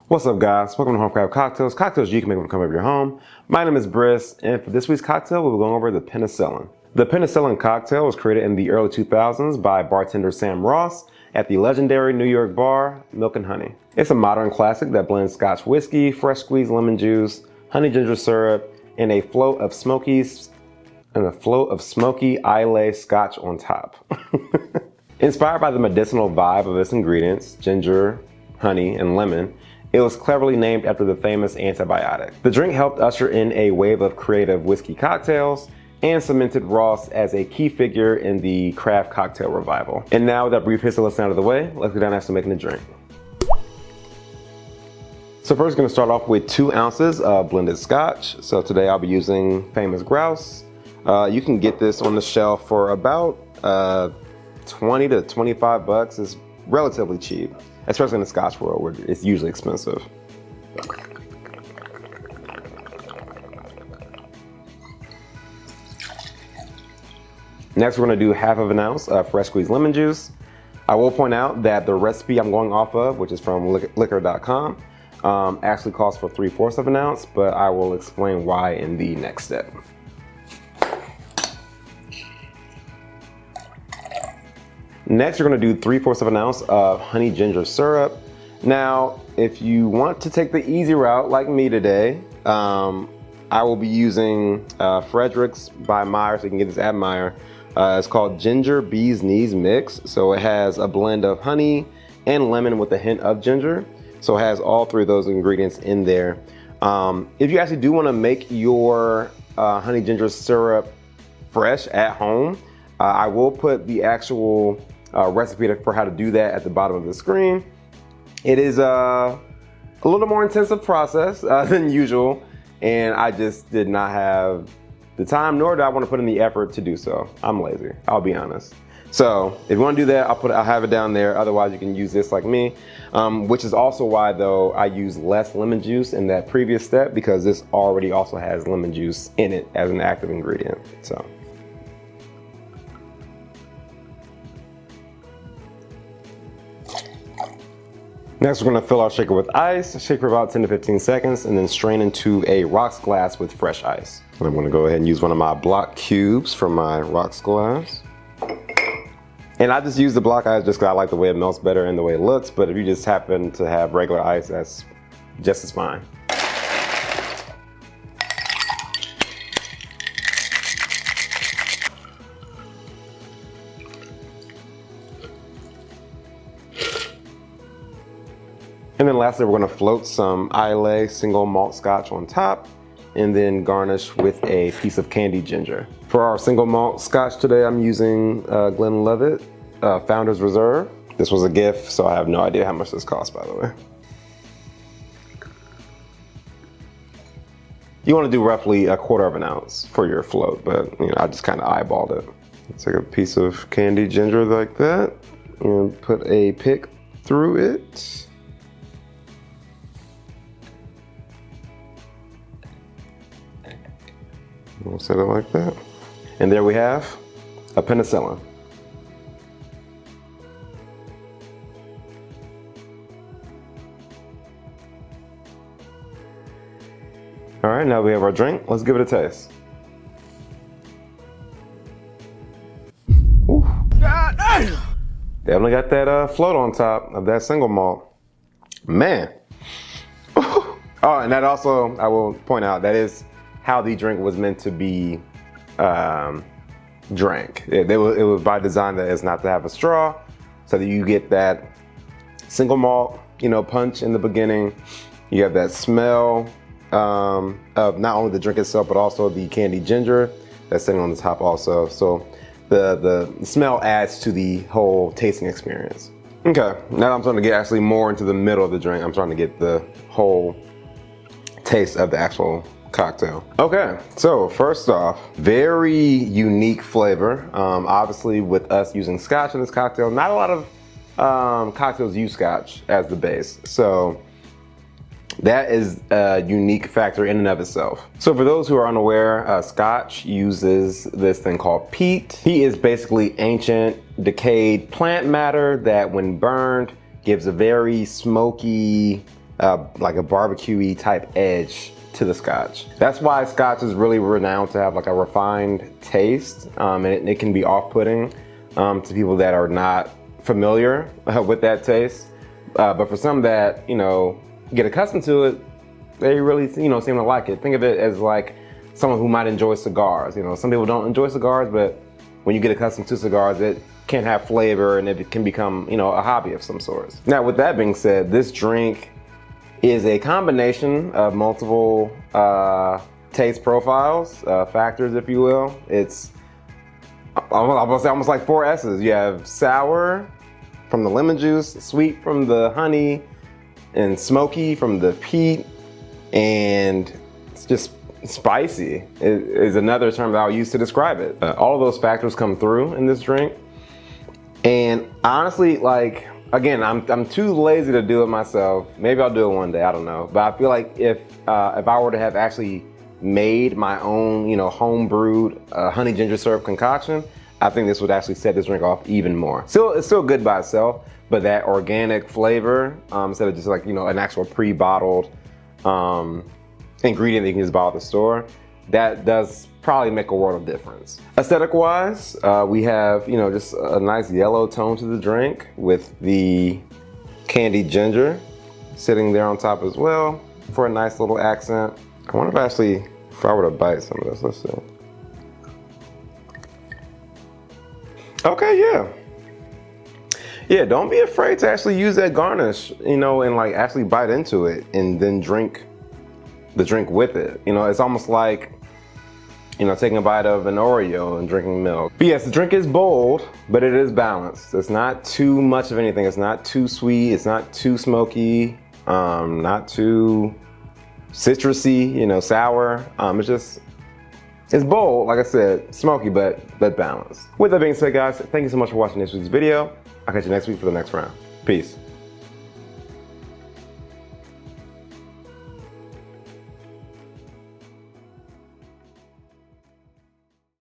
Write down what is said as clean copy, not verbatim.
What's up, guys? Welcome to HomeCraft Cocktails. Cocktails you can make when you come over your home. My name is Briss, and for this week's cocktail, we'll be going over the Penicillin. The Penicillin cocktail was created in the early 2000s by bartender Sam Ross at the legendary New York bar Milk and Honey. It's a modern classic that blends Scotch whiskey, fresh squeezed lemon juice, honey ginger syrup, and a float of Smoky Islay scotch on top. Inspired by the medicinal vibe of its ingredients, ginger, honey, and lemon, it was cleverly named after the famous antibiotic. The drink helped usher in a wave of creative whiskey cocktails and cemented Ross as a key figure in the craft cocktail revival. And now with that brief history lesson out of the way, let's get down to making the drink. So first, going to start off with 2 ounces of blended scotch. So today I'll be using Famous Grouse. You can get this on the shelf for about 20 to 25 bucks. It's relatively cheap, especially in the Scotch world where it's usually expensive. Next, we're going to do half of an ounce of fresh squeezed lemon juice. I will point out that the recipe I'm going off of, which is from liquor.com, actually calls for 3/4 of an ounce, but I will explain why in the next step. Next, you're going to do 3/4 of an ounce of honey ginger syrup. Now, if you want to take the easy route like me today, I will be using Frederick's by Meyer, so you can get this at Meyer. It's called Ginger Bee's Knees Mix. So it has a blend of honey and lemon with a hint of ginger. So it has all 3 of those ingredients in there. If you actually do want to make your honey ginger syrup fresh at home, I will put the actual recipe for how to do that at the bottom of the screen. It is a little more intensive process than usual, and I just did not have the time, nor did I want to put in the effort to do so. I'm lazy, I'll be honest. So if you want to do that, I'll have it down there. Otherwise, you can use this like me, which is also why though I use less lemon juice in that previous step, because this already also has lemon juice in it as an active ingredient. So. Next, we're going to fill our shaker with ice, shake for about 10 to 15 seconds, and then strain into a rocks glass with fresh ice. And I'm going to go ahead and use one of my block cubes from my rocks glass. And I just use the block ice just because I like the way it melts better and the way it looks, but if you just happen to have regular ice, that's just as fine. And then lastly, we're going to float some Islay single malt scotch on top and then garnish with a piece of candied ginger. For our single malt scotch today, I'm using Glenlivet Founder's Reserve. This was a gift, so I have no idea how much this cost, by the way. You want to do roughly 1/4 of an ounce for your float, but I just kind of eyeballed it. Take a piece of candied ginger like that and put a pick through it. We'll set it like that. And there we have a Penicillin. All right, now we have our drink. Let's give it a taste. Ooh. Definitely got that float on top of that single malt. Man. Oh, and that also, I will point out, that is how the drink was meant to be drank. It was by design that it's not to have a straw, so that you get that single malt, punch in the beginning. You have that smell of not only the drink itself, but also the candied ginger that's sitting on the top also. So the smell adds to the whole tasting experience. Okay, now I'm starting to get actually more into the middle of the drink. I'm starting to get the whole taste of the actual cocktail. Okay, so first off, very unique flavor. Obviously with us using scotch in this cocktail, not a lot of cocktails use scotch as the base. So that is a unique factor in and of itself. So for those who are unaware, scotch uses this thing called peat. Peat is basically ancient, decayed plant matter that when burned gives a very smoky, like a barbecue-y type edge to the scotch. That's why scotch is really renowned to have like a refined taste, and it can be off-putting to people that are not familiar with that taste. But for some that, get accustomed to it, they really, seem to like it. Think of it as like someone who might enjoy cigars. Some people don't enjoy cigars, but when you get accustomed to cigars, it can have flavor and it can become, a hobby of some sort. Now, with that being said, this drink is a combination of multiple taste profiles, factors, if you will. It's, I'm gonna say almost like 4 S's. You have sour from the lemon juice, sweet from the honey, and smoky from the peat, and it's just spicy is another term that I'll use to describe it. All of those factors come through in this drink. And honestly, like, again, I'm too lazy to do it myself. Maybe I'll do it one day, I don't know. But I feel like if I were to have actually made my own, home brewed honey ginger syrup concoction, I think this would actually set this drink off even more. It's still good by itself, but that organic flavor, instead of just like, an actual pre-bottled ingredient that you can just buy at the store, that does probably make a world of difference. Aesthetic wise, we have, just a nice yellow tone to the drink with the candied ginger sitting there on top as well for a nice little accent. I wonder if I were to bite some of this, let's see. Okay, yeah. Yeah, don't be afraid to actually use that garnish, and like actually bite into it and then drink the drink with it. It's almost like, taking a bite of an Oreo and drinking milk. But yes, the drink is bold, but it is balanced. It's not too much of anything. It's not too sweet. It's not too smoky. Not too citrusy, sour. It's bold, like I said, smoky, but balanced. With that being said, guys, thank you so much for watching this week's video. I'll catch you next week for the next round. Peace.